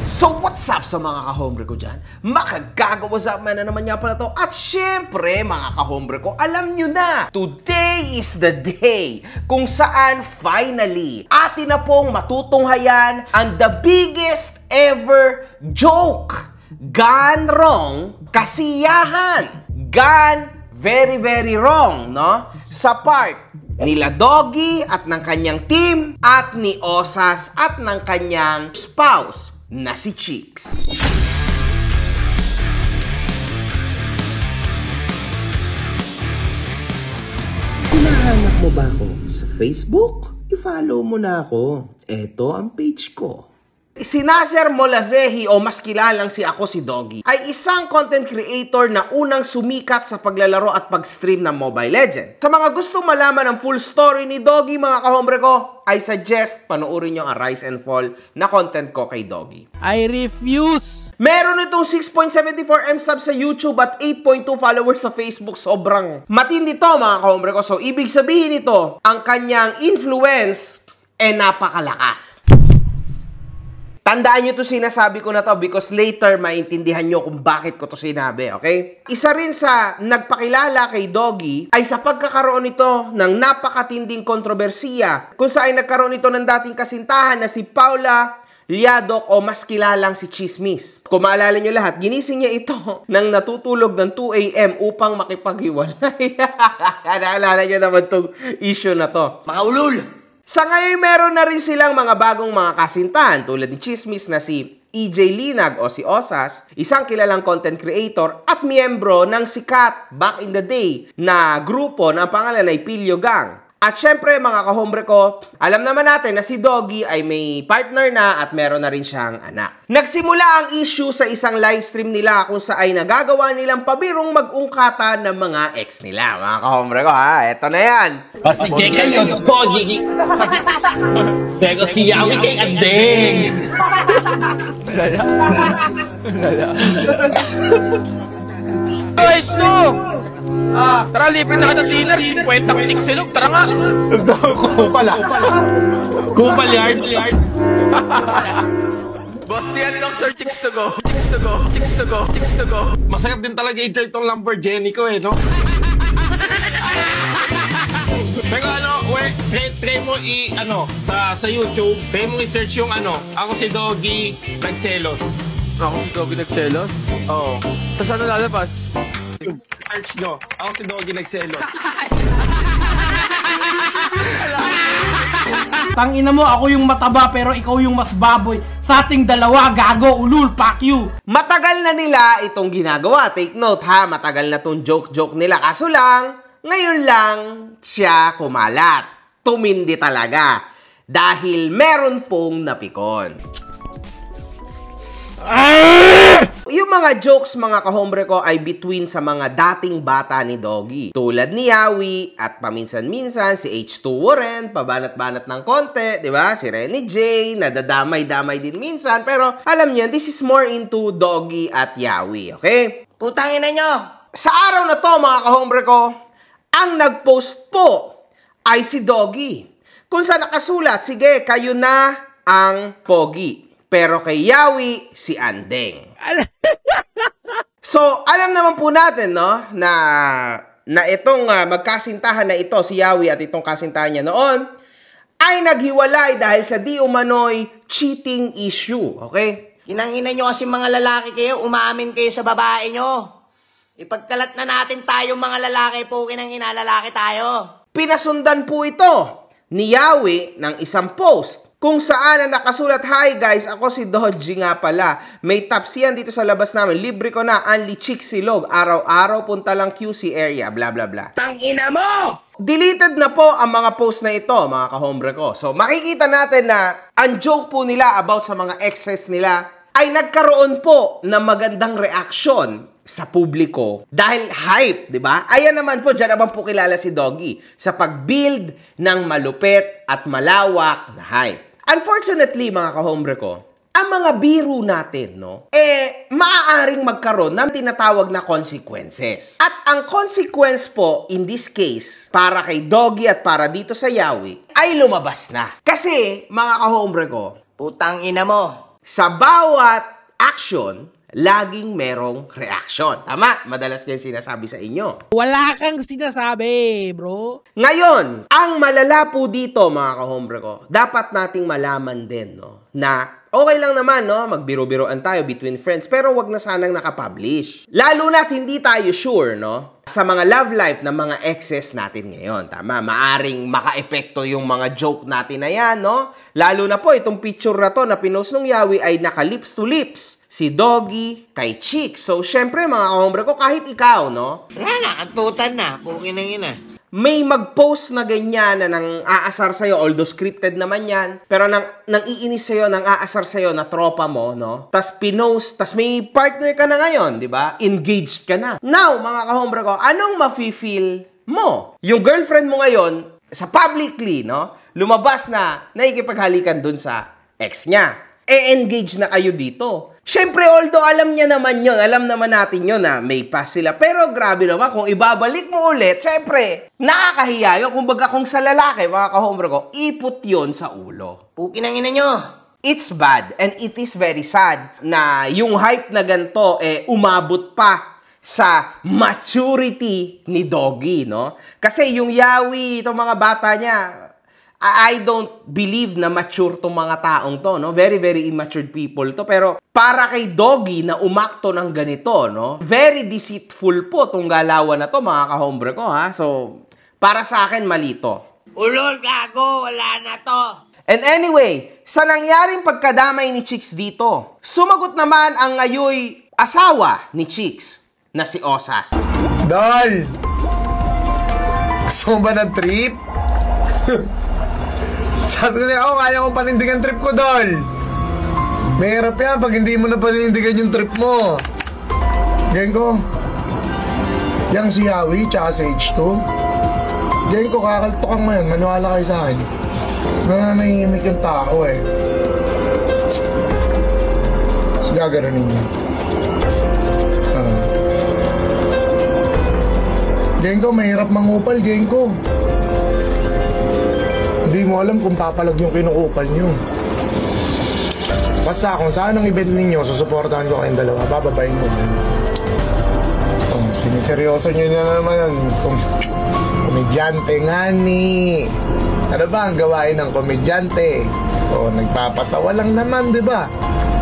So what's up sa mga kahombre ko dyan? Makagagawa sa na naman nga pala to. At syempre mga kahombre ko, alam nyo na, today is the day kung saan finally atin na pong matutunghayan ang the biggest ever joke gone wrong, kasiyahan gone very wrong, no? Sa part nila Doggy at ng kanyang team at ni Osas at ng kanyang spouse na si Chicks. Hinahanap mo ba ako sa Facebook? I-follow mo na ako. Ito ang page ko. Si Nasser Molazehi o mas kilalang si Ako Si Doggy ay isang content creator na unang sumikat sa paglalaro at pag-stream ng Mobile Legends. Sa mga gustong malaman ang full story ni Doggy mga kahombre ko, I suggest panoorin nyo ang Rise and Fall na content ko kay Doggy. I refuse! Meron itong 6.74M subs sa YouTube at 8.2 followers sa Facebook. Sobrang matindi to mga kahombre ko. So ibig sabihin ito, ang kanyang influence napakalakas. Tandaan nyo to sinasabi ko na to because later maintindihan nyo kung bakit ko to sinabi, okay? Isa rin sa nagpakilala kay Doggy ay sa pagkakaroon nito ng napakatinding kontrobersiya kung saan nagkaroon ito ng dating kasintahan na si Paula Liadok o mas kilalang si Chismis. Kung maalala nyo lahat, ginising niya ito nang natutulog ng 2 AM upang makipaghiwalay. Naalala nyo naman itong issue na to. Mga ulul! Sa ngayon, meron na rin silang mga bagong mga kasintahan tulad ni Chismis na si EJ Linag o si Osas, isang kilalang content creator at miyembro ng sikat back in the day na grupo na ang pangalan ay Pilyo Gang. At syempre mga kahombre ko, alam naman natin na si Doggy ay may partner na at meron na rin siyang anak. Nagsimula ang issue sa isang live stream nila kung saan ay nagagawa nilang pabirong mag-ungkata ng mga ex nila. Mga kahombre ko ha, eto na yan. O sige kayo, Doggy. Pero si Yawi kay Andeng. Guys, no! Tara, libre na kita dinner. 50 pixelog, tara nga. Kupal yard. Boss, yan lang, sir. Chicks to go. Chicks to go. Masarap din talaga i-try itong Lamborghini ko no? Pero try mo sa YouTube, try mo i-search yung Ako Si Doggy Nagselos. Ako si Doggy Nagselos? Oo. Tapos ano lalabas? Search nyo, Ako Si Doggy Nagselos. Tangina mo, ako yung mataba pero ikaw yung mas baboy. Sa ating dalawa, gago, ulul, fuck you. Matagal na nila itong ginagawa. Take note ha, matagal na itong joke nila. Kaso lang, ngayon lang siya kumalat. Tumindi talaga. Dahil meron pong napikon. Yung mga jokes mga kahombre ko ay between sa mga dating bata ni Doggy. Tulad ni Yawi at paminsan-minsan si H2 Warren, pabanat-banat ng konti, di ba? Si Renny J, nadadamay-damay din minsan. Pero alam niyo, this is more into Doggy at Yawi, okay? Putangin na nyo! Sa araw na to mga kahombre ko, ang nag-post po ay si Doggy. Kung saan nakasulat, sige, kayo na ang pogi. Pero kay Yawi, si Andeng. So, alam naman po natin, no, na itong magkasintahan na ito, si Yawi at itong kasintahan niya noon, ay naghiwalay dahil sa di umano'y cheating issue, okay? Kinangina nyo kasi mga lalaki kayo, umaamin kayo sa babae nyo. Ipagkalat na natin tayo mga lalaki po, kinangina lalaki tayo. Pinasundan po ito ni Yawi ng isang post kung saan ang nakasulat, "Hi guys, ako si Dodgy nga pala. May tapsiyan dito sa labas namin. Libre ko na, only chicks silog. Araw-araw punta lang QC area, bla bla bla." Tangina mo! Deleted na po ang mga post na ito, mga kahombre ko. So makikita natin na ang joke po nila about sa mga exes nila ay nagkaroon po ng magandang reaksyon sa publiko dahil hype, di ba? Ayan naman po, dyan naman po kilala si Doggy sa pag-build ng malupit at malawak na hype. Unfortunately, mga kahombre ko, ang mga biro natin, no, maaaring magkaroon ng tinatawag na consequences. At ang consequence po, in this case, para kay Doggy at para dito sa Yawi, ay lumabas na. Kasi, mga kahombre ko, putang ina mo, sa bawat action, laging merong reaction. Tama? Madalas kayo sinasabi sa inyo. Wala kang sinasabi, bro. Ngayon, ang malala po dito, mga kahombre ko, dapat nating malaman din, no, na okay lang naman, no, magbiro-biroan tayo between friends, pero wag na sanang nakapublish. Lalo na't hindi tayo sure, no, sa mga love life ng mga exes natin ngayon. Tama? Maaring maka-epekto yung mga joke natin na yan, no? Lalo na po, itong picture na to na pinost nung Yawi ay naka-lips to lips. Si Doggy kay Chicks. So, syempre, mga kahombre ko, kahit ikaw, no? Wala na, kantutan na. Pukin na yun ah. May mag-post na ganyan na nang aasar sa'yo, although scripted naman yan, pero nang iinis sa'yo, nang aasar sa'yo na tropa mo, no? Tas pinost, tas may partner ka na ngayon, di ba? Engaged ka na. Now, mga kahombre ko, anong mafe-feel mo? Yung girlfriend mo ngayon, sa publicly, no? Lumabas na nakikipaghalikan dun sa ex niya. E-engage na kayo dito. Siyempre, although alam niya naman yun, alam naman natin yun na may pass sila. Pero grabe naman, kung ibabalik mo ulit, siyempre, nakakahiya yun. Kumbaga, kung sa lalaki, mga kahombre ko, ipot yun sa ulo. Pukin ang ina nyo. It's bad and it is very sad na yung hype na ganito, umabot pa sa maturity ni Doggy, no? Kasi yung Yawi, itong mga bata niya, I don't believe na mature tong mga taong to, no? Very, very immature people to. Pero para kay Doggy na umakto ng ganito, no? Very deceitful po tong galawan na to, mga kahombre ko, ha? So, para sa akin, malito. Ulol, gago. Wala na to. And anyway, sa nangyaring pagkadamay ni Chicks dito, sumagot naman ang ngayoy asawa ni Chicks na si Osas. Dol! Gusto mo ba ng trip? Sabi ko niya, kaya kong panindigan trip ko, Dol. Mahirap yan pag hindi mo na panindigan yung trip mo. Ganyan ko. Yang si Yawi, tsaka si H2. Ganyan ko, kakaltokan mo yan. Maniwala kayo sa akin. Nananahimik yung tao eh. So, gagaronin niya. Ganyan ko, mahirap mangupal, ganyan ko. Hindi mo alam kung papalag yung kinukupal nyo. Basta kung saan ang event ninyo, susuportahan ko kayong dalawa, bababayin mo. Siniseryoso nyo na naman. Komedyante nga ni. Ano ba ang gawain ng komedyante? Nagpapatawa lang naman, di ba?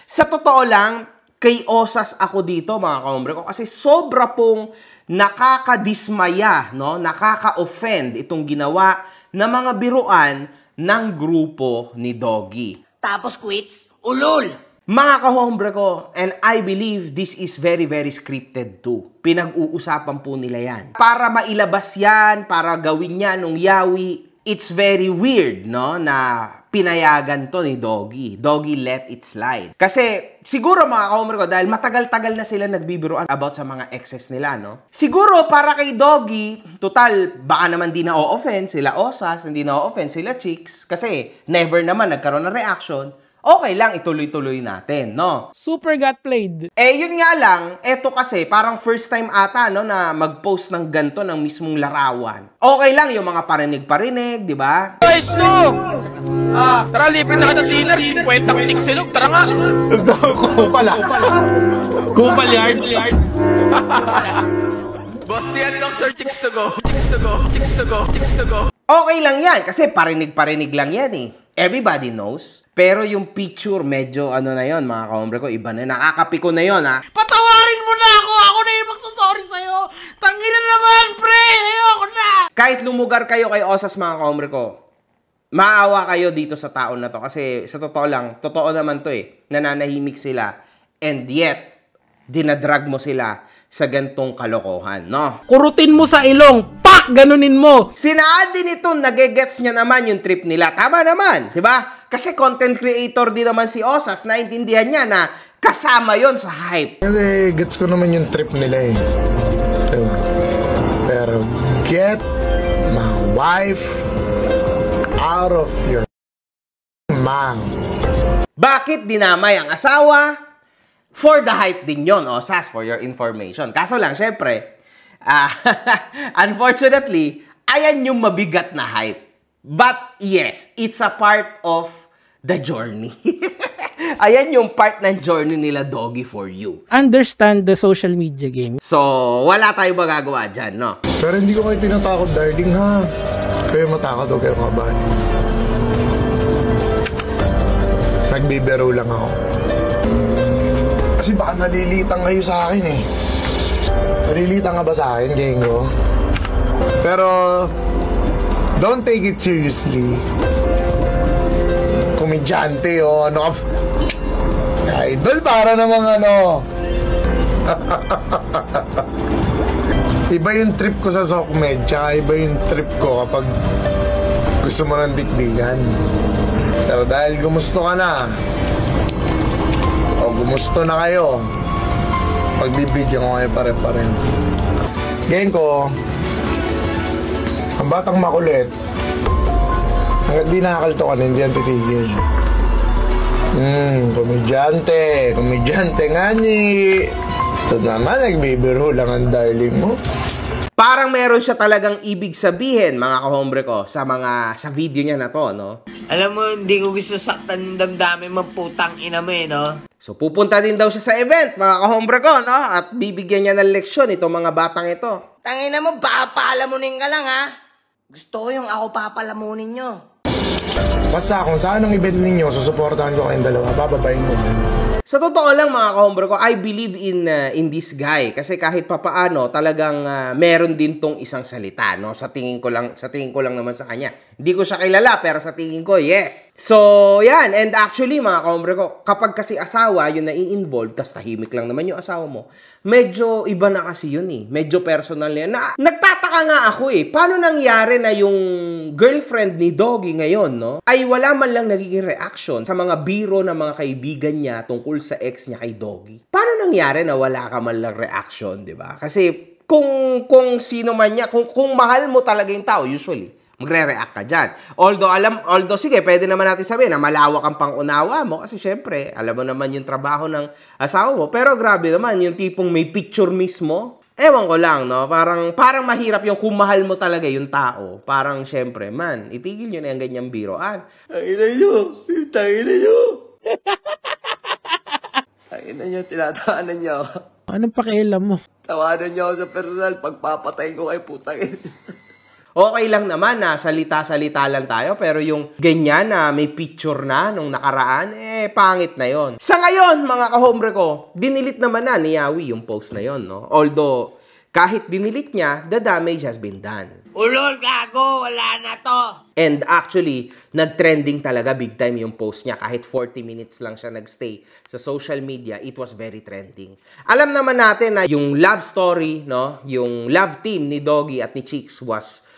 Sa totoo lang, kay Osas ako dito, mga kahombre ko, kasi sobra pong nakakadismaya, no? Nakaka-offend itong ginawa na mga biruan ng grupo ni Doggy. Tapos quits, ulol. Mga kahombre ko, and I believe this is very, very scripted too. Pinag-uusapan po nila yan. Para mailabas yan, para gawin yan nung Yawi, it's very weird, no, na pinayagan to ni Doggy. Doggy let it slide. Kasi, siguro mga kahombre ko, dahil matagal-tagal na sila nagbibiruan about sa mga exes nila, no? Siguro, para kay Doggy, total, baka naman di na o-offend sila Osas, hindi na o-offend sila Chicks, kasi never naman nagkaroon ng reaction. Okay lang, ituloy-tuloy natin, no? Super got played. Yun nga lang, eto kasi, parang first time ata, no, na mag-post ng ganto ng mismong larawan. Okay lang yung mga parinig-parinig, di ba? Guys, no! Tara, libre na kita dinner. 50 clicks silog. Tara nga. Kupal yard. Boss, yan lang, sir. Chicks to go. Chicks to go. Chicks to go. Chicks to go. Okay lang yan, kasi parinig-parinig lang yan eh. Everybody knows. Pero yung picture, medyo ano na yon, mga kahombre ko, iba na. Nakakapiko na yon, ha? Patawarin mo na ako! Ako na yung magsasorry sa'yo! Tangina naman, pre! Ayoko na! Kahit lumugar kayo kay Osas, mga kahombre ko, maawa kayo dito sa taon na to. Kasi sa totoo lang, totoo naman to eh. Nananahimik sila. And yet, dinadrag mo sila sa gantong kalokohan, no? Kurutin mo sa ilong! Pak! Ganunin mo! Sinaan din ito, nagegets niya naman yung trip nila. Tama naman, di ba? Kasi content creator din naman si Osas, naintindihan niya na kasama yon sa hype. Gets ko naman yung trip nila eh. Pero get my wife out of your mouth. Bakit dinamay ang asawa? For the hype din yon, Osas, for your information. Kaso lang, syempre, unfortunately, ayan yung mabigat na hype. But yes, it's a part of the journey. Ayan yung part ng journey nila, Doggy, for you. Understand the social media game. So, wala tayong magagawa dyan, no? Pero hindi ko kayo tinatakot, darling, ha? Kayo matakot o kayo kabahan. Nagbibiro lang ako. Kasi baka nalilitan kayo sa akin eh. Nalilitan ka ba sa akin, Gengo? Pero, don't take it seriously. Komedyante o ano ka. Idol para namang ano. Iba yung trip ko sa Sokmed, tsaka iba yung trip ko kapag gusto mo ng dikdikan. Pero dahil gumusto ka na, o gumusto na kayo, pagbibigyan ko kayo pare-pare. Gengo, ang batang makulit, hanggat di nakakaltokan, hindi yan titigil. Komedyante nga ni. Ito naman, nagbibiro lang ang darling mo. Parang meron siya talagang ibig sabihin, mga kahombre ko, sa video niya na to, no? Alam mo, hindi ko gusto saktan yung damdamin mo, putang ina mo eh, no? So, pupunta din daw siya sa event, mga kahombre ko, no? At bibigyan niya ng leksyon itong mga batang ito. Tangina mo, baka palamunin ka lang, ha? Gusto ko yung ako papalamunin nyo. Basta kung saan ang event ninyo, susuportahan ko kayong dalawa, bababayin mo. Sa totoo lang, mga kahombre ko, I believe in this guy kasi kahit papaano talagang meron din tong isang salita, no? Sa tingin ko lang naman sa kanya. Hindi ko siya kilala pero sa tingin ko, yes. So, yan. And actually, mga kahombre ko, kapag kasi asawa yung nai-involve, tas tahimik lang naman yung asawa mo, medyo iba na kasi yun eh. Medyo personal yan. Nagtataka nga ako eh. Paano nangyari na yung girlfriend ni Doggy ngayon, no? Ay wala man lang nagiging reaction sa mga biro ng mga kaibigan niya tungkol sa ex niya kay Doggy. Paano nangyari na wala ka man lang reaction, di ba? Kasi kung sino man niya, kung mahal mo talaga yung tao, usually, magre-react ka dyan. Although, sige, pwede naman natin sabihin na malawak ang pangunawa mo kasi syempre, alam mo naman yung trabaho ng asawa mo. Pero grabe naman, yung tipong may picture mismo, ewan ko lang, no? Parang mahirap yung kung mahal mo talaga yung tao. Parang syempre, man, itigil nyo na yung ganyang biroan. Tangina nyo, tinatahanan nyo. Anong pakialam mo? Tawanan nyo ako sa personal, pagpapatayin ko kay putang. Okay lang naman na salita-salita lang tayo, pero yung ganyan na may picture na nung nakaraan, pangit na yon. Sa ngayon, mga kahombre ko, dinilit naman na ni Yawi yung post na yon, no? Although, kahit dinilit niya, the damage has been done. Ulol, gago, wala na to. And actually, nag-trending talaga big time yung post niya. Kahit 40 minutes lang siya nagstay sa social media, it was very trending. Alam naman natin na yung love story, no? Yung love team ni Doggy at ni Cheeks was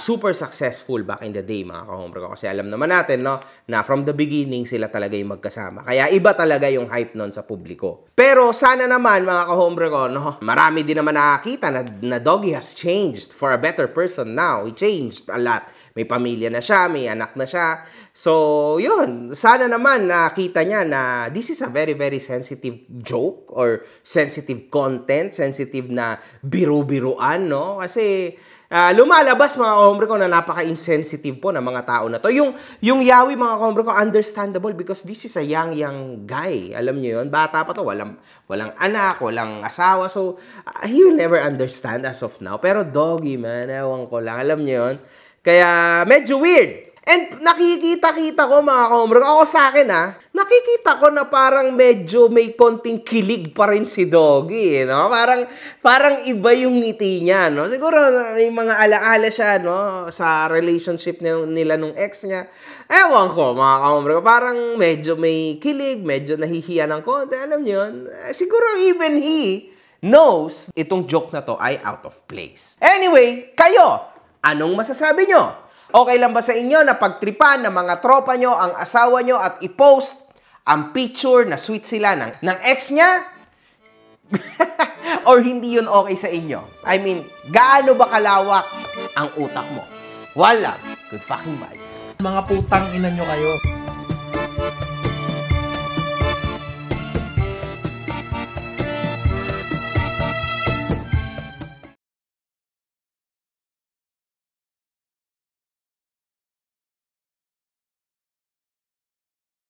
super successful back in the day, mga kahombre ko. Kasi alam naman natin, no, na from the beginning, sila talaga yung magkasama. Kaya iba talaga yung hype nun sa publiko. Pero sana naman, mga kahombre ko, no, marami din naman nakakita na Doggy has changed for a better person now. He changed a lot. May pamilya na siya, may anak na siya. So, yun. Sana naman nakita niya na this is a very, very sensitive joke or sensitive content, sensitive na biru-biruan, no? Kasi lumalabas, mga kahombre ko, na napaka-insensitive po ng mga tao na to. Yung Yawi, mga kahombre ko, understandable because this is a young guy. Alam niyo yun? Bata pa to. Walang anak, walang asawa. So, he will never understand as of now. Pero Doggy, man, ewan ko lang. Alam niyo yun? Kaya, medyo weird. And nakikita-kita ko, mga kahombre ko, ako sa akin nakikita ko na parang medyo may konting kilig pa rin si Doggy, no? Parang iba yung ngiti niya, no? Siguro may mga alaala siya, no? Sa relationship nila nung ex niya. Ewan ko, mga kahombre ko, parang medyo may kilig, medyo nahihiya ng konti, alam niyo yun? Siguro even he knows itong joke na to ay out of place. Anyway, kayo, anong masasabi nyo? Okay lang ba sa inyo na pagtripan ng mga tropa nyo ang asawa nyo at i-post ang picture na sweet sila ng ex niya? Or hindi yun okay sa inyo? I mean, gaano ba kalawak ang utak mo? Wala. Good fucking vibes. Mga putang ina nyo kayo.